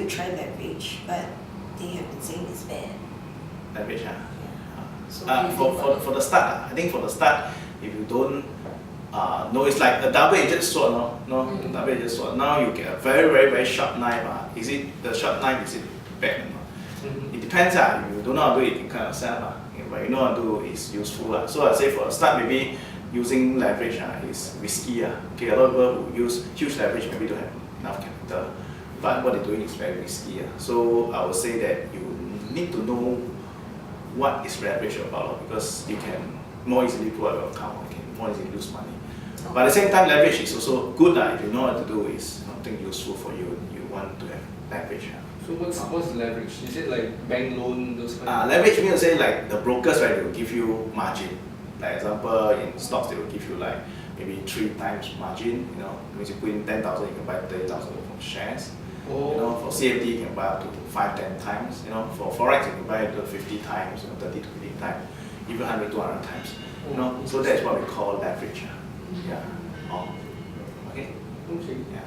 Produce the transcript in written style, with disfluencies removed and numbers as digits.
to try leverage, but they have been saying it's bad. Leverage, So for the start, I think for the start, if you don't no, it's like a double-edged sword, double-edged sword. Now you get a very sharp knife. Is it the sharp knife? Is it bad? It depends. You don't know how to do it, you kind of sell. But you know how to do is useful. So I say for the start, maybe using leverage is risky. Okay, a lot of people who use huge leverage maybe don't have enough capital, but what they're doing is very risky. So I would say that you need to know what is leverage about, because you can more easily pull out your account, you can more easily lose money. But at the same time, leverage is also good. If you know what to do, is something useful for you. You want to have leverage. So what's leverage? Is it like bank loan, those kind of leverage means to say like the brokers, right, they will give you margin. Like example, in stocks they will give you like maybe 3 times margin. Means you put in 10,000, you can buy 30,000 of shares. For CFD you can buy up to 5-10 times. For forex you can buy up to 50 times, 30 to 50 times, even 100-200 times. So that's what we call leverage. Yeah. Okay. Okay. Yeah.